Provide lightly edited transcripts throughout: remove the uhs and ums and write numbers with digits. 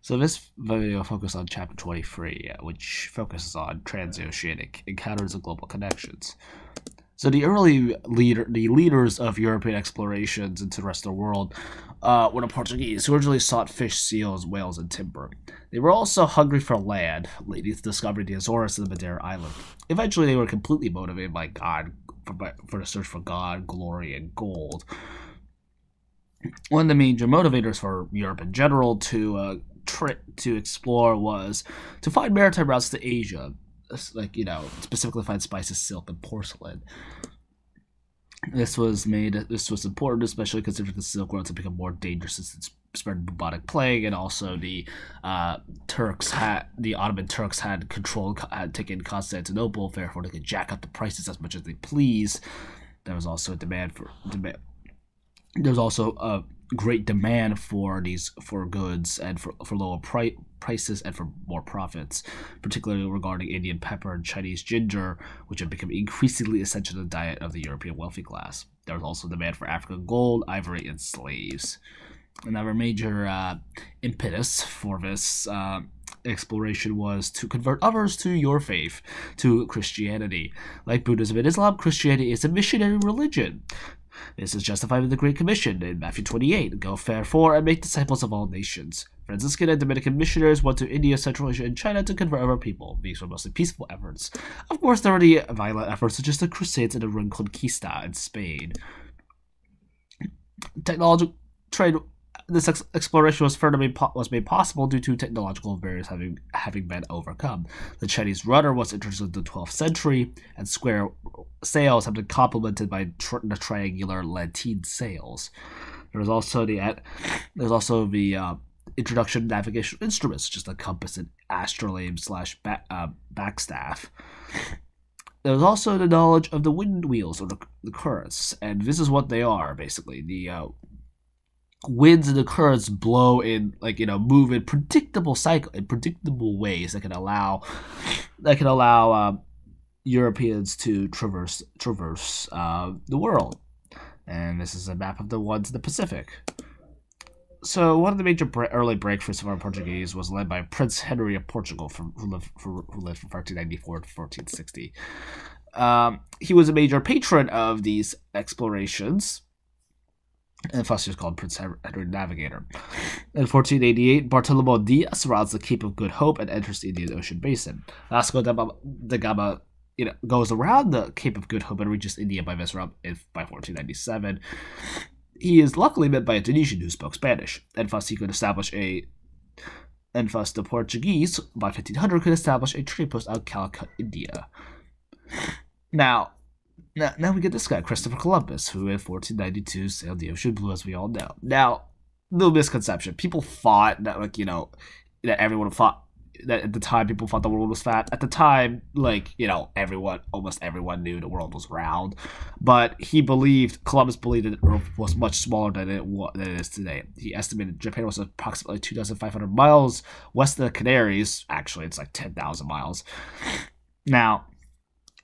So this video focuses on Chapter 23, which focuses on transoceanic encounters and global connections. So the leaders of European explorations into the rest of the world were the Portuguese, who originally sought fish, seals, whales, and timber. They were also hungry for land, leading to discovering the Azores and the Madeira Island. Eventually, they were completely motivated by God, for the search for God, glory, and gold. One of the major motivators for Europe in general to explore was to find maritime routes to Asia, specifically find spices, silk, and porcelain. This was important, especially considering the Silk Road to become more dangerous since it spread bubonic plague, and also the Ottoman Turks had taken Constantinople, therefore they could jack up the prices as much as they please. There was also a great demand for goods and for lower prices and for more profits, particularly regarding Indian pepper and Chinese ginger, which have become increasingly essential in the diet of the European wealthy class. There was also demand for African gold, ivory, and slaves. Another major impetus for this exploration was to convert others to your faith, to Christianity. Like Buddhism and Islam, Christianity is a missionary religion. This is justified in the Great Commission in Matthew 28, go therefore and make disciples of all nations. Franciscan and Dominican missionaries went to India, Central Asia, and China to convert other people. These were mostly peaceful efforts. Of course, there were the violent efforts such as the Crusades and the Reconquista in Spain. This exploration was made possible due to technological barriers having been overcome. The Chinese rudder was introduced in the 12th century, and square sails have been complemented by the triangular lateen sails. There was also the introduction of navigational instruments such as the compass and astrolabe / backstaff. There was also the knowledge of the wind wheels or the currents, and this is what they are basically. The winds and the currents blow in, move in predictable ways that can allow Europeans to traverse the world. And this is a map of the ones in the Pacific. So one of the major early breakthroughs of our Portuguese was led by Prince Henry of Portugal, who lived from 1394 to 1460. He was a major patron of these explorations, and thus he was called Prince Henry Navigator. In 1488, Bartolomé Diaz rounds the Cape of Good Hope and enters the Indian Ocean basin. Vasco da Gama goes around the Cape of Good Hope and reaches India by this route by 1497. He is luckily met by a Tunisian who spoke Spanish, and thus the Portuguese, by 1500, could establish a trading post out of Calicut, India. Now we get this guy, Christopher Columbus, who in 1492 sailed the ocean blue, as we all know. Now, no misconception. People thought that, that at the time people thought the world was flat. At the time, almost everyone knew the world was round. But Columbus believed that Earth was much smaller than it is today. He estimated Japan was approximately 2,500 miles west of the Canaries. Actually, it's like 10,000 miles. Now,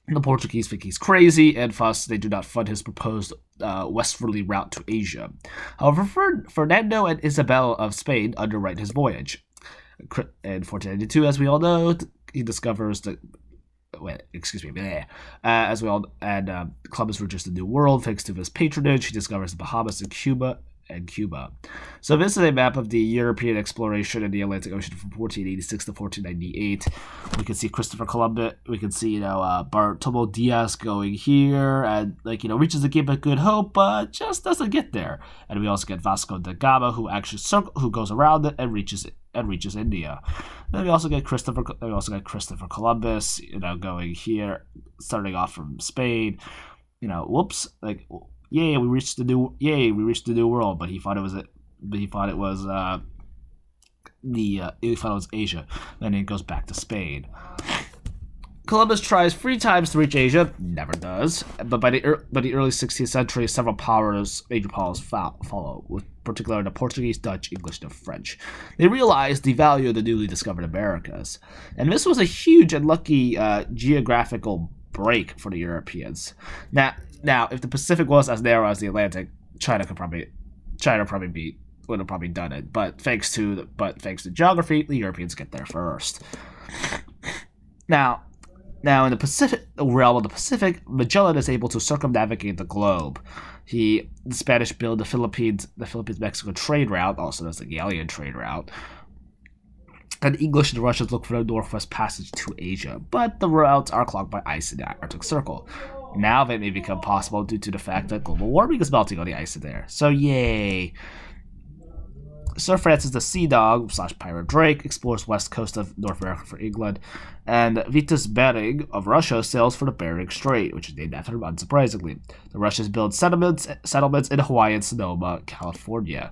the Portuguese think he's crazy, and thus they do not fund his proposed westwardly route to Asia. However, Fernando and Isabel of Spain underwrite his voyage. In 1492, as we all know, he discovers Columbus reaches the New World thanks to his patronage. He discovers the Bahamas and Cuba. So this is a map of the European exploration in the Atlantic Ocean from 1486 to 1498. We can see Christopher Columbus. We can see Bartolomé Diaz going here and reaches the Cape of Good Hope, but just doesn't get there. And we also get Vasco da Gama, who goes around it and reaches India. Then we also get Christopher Columbus, going here, starting off from Spain. Yay, we reached the new world, but he thought it was Asia. Then it goes back to Spain. Columbus tries 3 times to reach Asia, never does. But by the early 16th century, several major powers follow, with particularly the Portuguese, Dutch, English, and French. They realized the value of the newly discovered Americas, and this was a huge and lucky geographical break for the Europeans. Now, if the Pacific was as narrow as the Atlantic, China probably beat would have probably done it. But thanks to geography, the Europeans get there first. Now in the Pacific realm of the Pacific, Magellan is able to circumnavigate the globe. The Spanish build the Philippines-Mexico trade route, also known as the Galleon trade route. And the English and the Russians look for the northwest passage to Asia, but the routes are clogged by ice in the Arctic Circle. Now they may become possible due to the fact that global warming is melting on the ice in there. So yay! Sir Francis the Sea Dog / Pirate Drake explores west coast of North America for England, and Vitus Bering of Russia sails for the Bering Strait, which is named after him unsurprisingly. The Russians build settlements in Hawaii and Sonoma, California.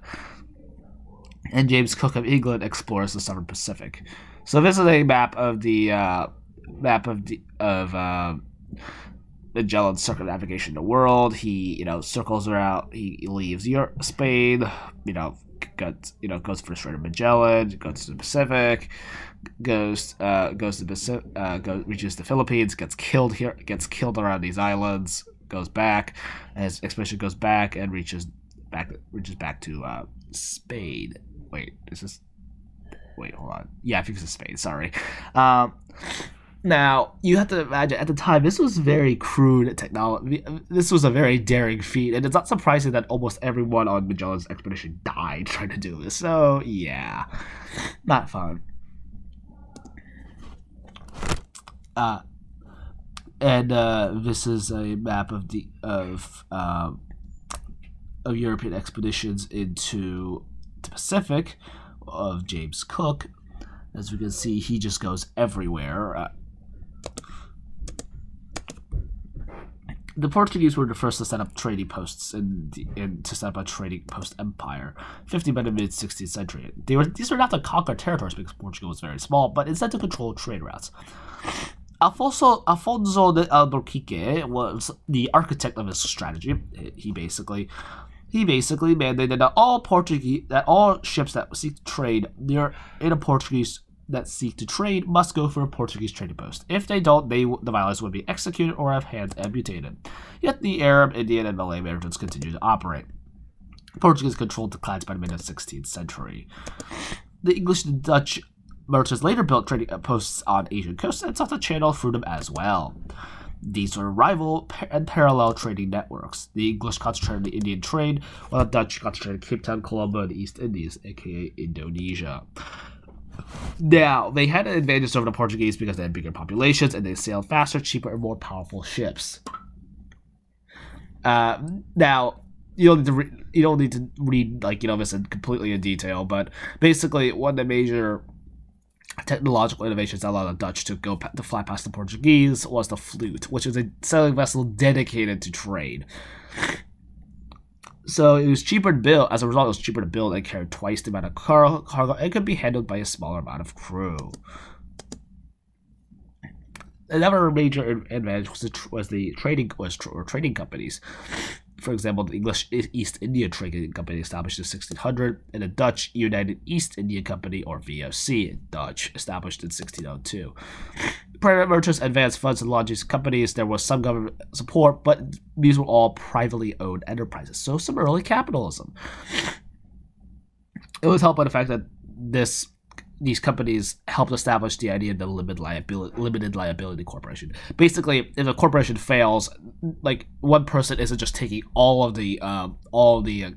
And James Cook of England explores the Southern Pacific. So this is a map of Magellan's circumnavigation of the world. He, circles around. He leaves Spain. Goes for the Strait of Magellan. Goes to the Pacific. Reaches the Philippines. Gets killed around these islands. Goes back. His expedition goes back and reaches back to Spain. Wait, hold on. Yeah, I think it's Spain. Sorry. Now, you have to imagine, at the time, this was very crude technology. This was a very daring feat, and it's not surprising that almost everyone on Magellan's expedition died trying to do this. So, yeah. Not fun. This is a map of European expeditions into the Pacific of James Cook. As we can see, he just goes everywhere. The Portuguese were the first to set up trading posts to set up a trading post empire, 50 by the mid-16th century. These were not to conquer territories because Portugal was very small, but instead to control trade routes. Alfonso de Albuquerque was the architect of this strategy. He basically mandated that all ships that seek to trade seek to trade must go for a Portuguese trading post. If they don't, the violence would be executed or have hands amputated. Yet the Arab, Indian, and Malay merchants continued to operate. Portuguese controlled the clans by the mid-16th century. The English and Dutch merchants later built trading posts on Asian coasts and sought to channel through them as well. These were rival and parallel trading networks. The English concentrated the Indian trade, while the Dutch concentrated Cape Town, Colombo, and the East Indies, aka Indonesia. Now, they had an advantage over the Portuguese because they had bigger populations and they sailed faster, cheaper, and more powerful ships. Now, you don't need to read this completely in detail, but basically one of the major technological innovations that allowed the Dutch to fly past the Portuguese was the flute, which is a sailing vessel dedicated to trade. So it was cheaper to build. As a result, it was cheaper to build and carry twice the amount of cargo and could be handled by a smaller amount of crew. Another major advantage was trading companies. For example, the English East India Trading Company established in 1600, and the Dutch United East India Company, or VOC in Dutch, established in 1602. Private merchants advanced funds and launched these companies. There was some government support, but these were all privately owned enterprises, so some early capitalism. It was helped by the fact that these companies helped establish the idea of the limited liability corporation. Basically, if a corporation fails, one person isn't just taking all the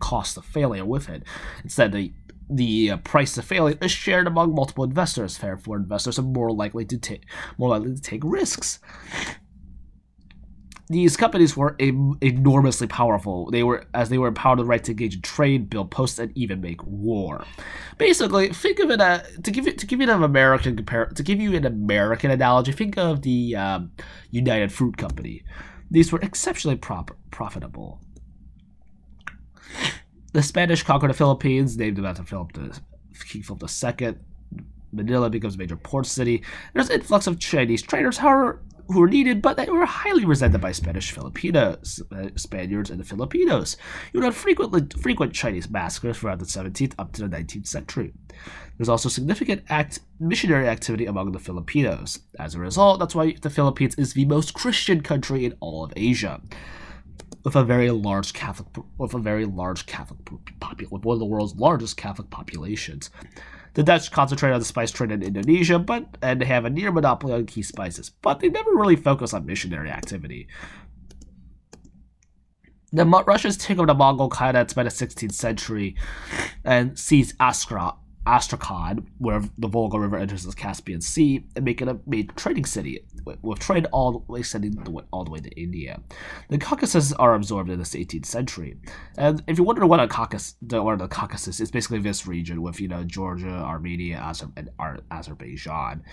costs of failure with it. Instead, the price of failure is shared among multiple investors. Therefore, investors are more likely to take risks. These companies were enormously powerful. They were empowered with the right to engage in trade, build posts, and even make war. Basically, think of it to give you an American analogy. Think of the United Fruit Company. These were exceptionally profitable. The Spanish conquered the Philippines, named them after King Philip II. Manila becomes a major port city. There's an influx of Chinese traders, however, who were needed, but they were highly resented by Spaniards and the Filipinos. You would have frequent Chinese massacres throughout the 17th up to the 19th century. There's also significant missionary activity among the Filipinos. As a result, that's why the Philippines is the most Christian country in all of Asia. with one of the world's largest Catholic populations. The Dutch concentrate on the spice trade in Indonesia, and they have a near monopoly on key spices, but they never really focus on missionary activity. The Russians take over the Mongol khanates by the 16th century and seize Astrakhan, where the Volga River enters the Caspian Sea, and make it a major trading city, with trade all the way to India. The Caucasus are absorbed in the 18th century, and if you wonder what the Caucasus is, basically this region with Georgia, Armenia, and Azerbaijan.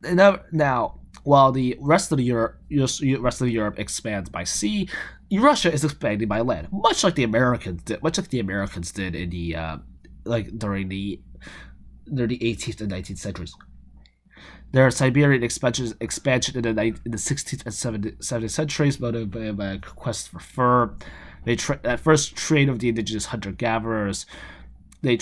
Now, while the rest of Europe expands by sea, Russia is expanding by land, much like the Americans did in the during the 18th and 19th centuries. Their Siberian expansion in the 16th and 17th centuries, motivated by a quest for fur. They at first trade with the indigenous hunter-gatherers. And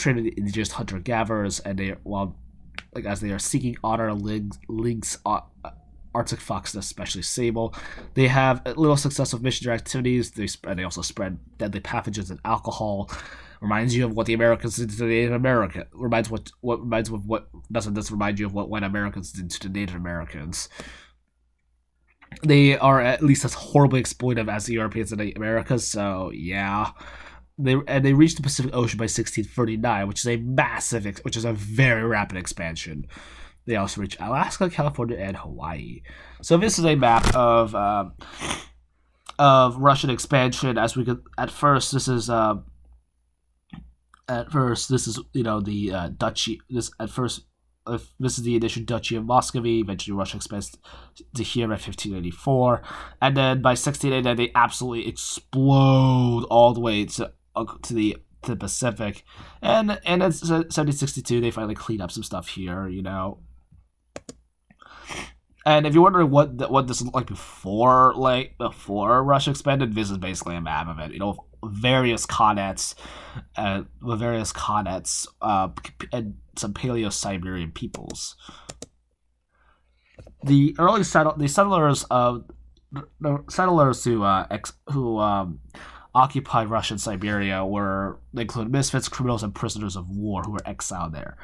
as they are seeking otter, lynx, Arctic fox, especially sable. They have little success with missionary activities. They also spread deadly pathogens and alcohol. Reminds you of what the Americans did to the Native American. Doesn't remind you of what white Americans did to the Native Americans. They are at least as horribly exploitive as the Europeans in the Americas. So yeah. They reached the Pacific Ocean by 1639, which is a very rapid expansion. They also reach Alaska, California, and Hawaii. So this is a map of Russian expansion. As we could this is the duchy. This is the initial Duchy of Muscovy. Eventually, Russia expands to here by 1584, and then by 1689 they absolutely explode all the way to the Pacific, and in 1762 they finally clean up some stuff here, And if you're wondering what this looked like before Russia expanded, this is basically a map of it. Various khanates, and some Paleo-Siberian peoples. The early settlers who occupied Russian Siberia they include misfits, criminals, and prisoners of war who were exiled there.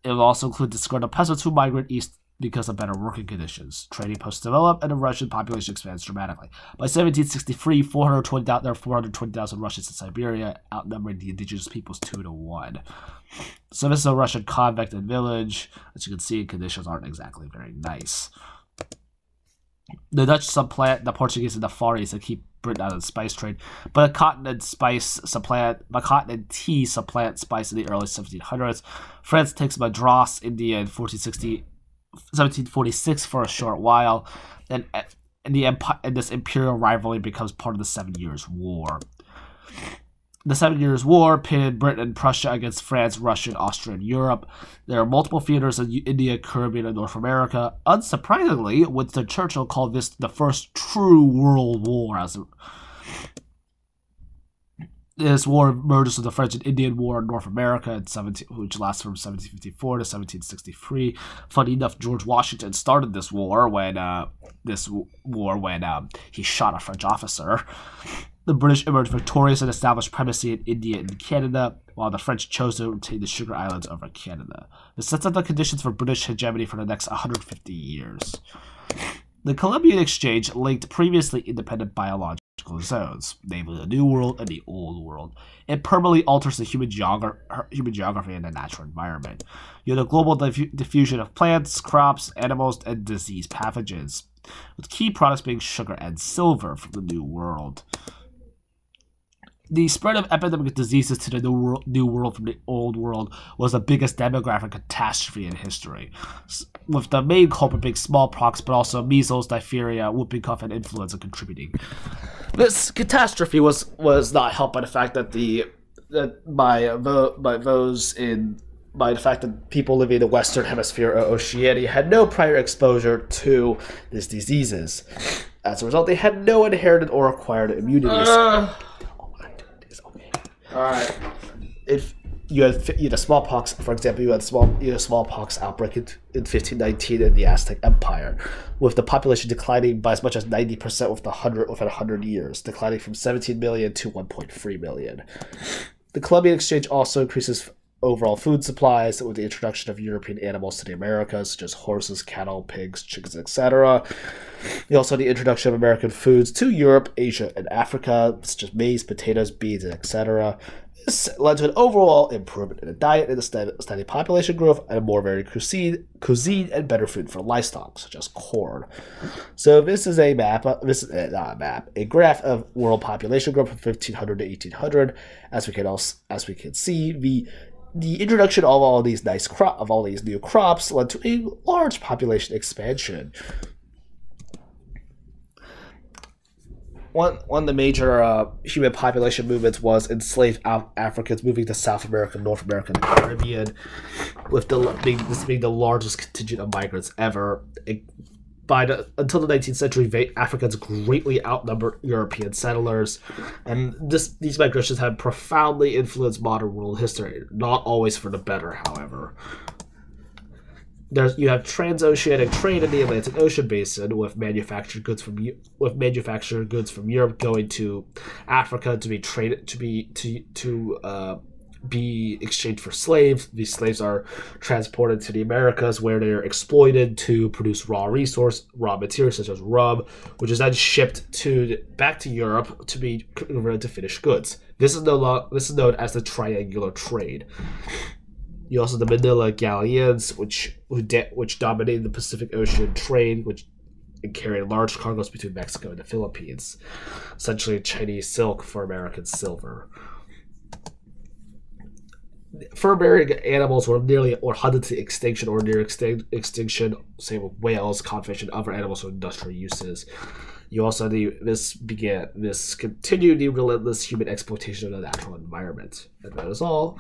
It will also include disgruntled peasants who migrate east because of better working conditions. Trading posts develop, and the Russian population expands dramatically. By 1763, 420,000 Russians in Siberia, outnumbering the indigenous peoples 2-1. So this is a Russian convict and village. As you can see, conditions aren't exactly very nice. The Dutch supplant the Portuguese in the Far East and keep Britain out of the spice trade, but cotton and tea supplant spice in the early 1700s. France takes Madras, India in 1746 for a short while, and this imperial rivalry becomes part of the 7 Years' War. The 7 Years' War pitted Britain and Prussia against France, Russia, and Austria in Europe. There are multiple theaters in India, Caribbean, and North America. Unsurprisingly, Winston Churchill called this the first true world war. This war merges with the French and Indian War in North America, which lasts from 1754 to 1763. Funny enough, George Washington started this war when he shot a French officer. The British emerged victorious and established primacy in India and Canada, while the French chose to retain the Sugar Islands over Canada. This sets up the conditions for British hegemony for the next 150 years. The Columbian Exchange linked previously independent biological zones, namely the New World and the Old World. It permanently alters the human geography and the natural environment. You have a global diffusion of plants, crops, animals, and disease pathogens, with key products being sugar and silver from the New World. The spread of epidemic diseases to the New World from the Old World was the biggest demographic catastrophe in history, with the main culprit being smallpox, but also measles, diphtheria, whooping cough, and influenza contributing. This catastrophe was not helped by the fact that people living in the Western Hemisphere or Oceania had no prior exposure to these diseases. As a result, they had no inherited or acquired immunities. Alright. you had smallpox, for example. You had smallpox outbreak in 1519 in the Aztec Empire, with the population declining by as much as 90% within 100 years, declining from 17 million to 1.3 million. The Columbian Exchange also increases overall food supplies with the introduction of European animals to the Americas, such as horses, cattle, pigs, chickens, etc. You also had the introduction of American foods to Europe, Asia, and Africa, such as maize, potatoes, beans, etc. This led to an overall improvement in the diet and a steady population growth and a more varied cuisine and better food for livestock, such as corn. So this is a map. This is not a map. A graph of world population growth from 1500 to 1800. As we can see, the introduction of all these new crops led to a large population expansion. One of the major human population movements was enslaved Africans moving to South America, North America, and the Caribbean, with this being the largest contingent of migrants ever. Until the 19th century, Africans greatly outnumbered European settlers, and these migrations have profoundly influenced modern world history, not always for the better, however. You have transoceanic trade in the Atlantic Ocean basin, with manufactured goods from Europe going to Africa to be traded be exchanged for slaves. These slaves are transported to the Americas, where they are exploited to produce raw materials such as rum, which is then shipped back to Europe to be converted to finished goods. This is known as the triangular trade. You also have the Manila galleons, which dominated the Pacific Ocean trade, which carried large cargoes between Mexico and the Philippines, essentially Chinese silk for American silver. Fur-bearing animals were hunted to extinction or near extinction, same with whales, codfish, and other animals for industrial uses. You also had this continued the relentless human exploitation of the natural environment. And that is all.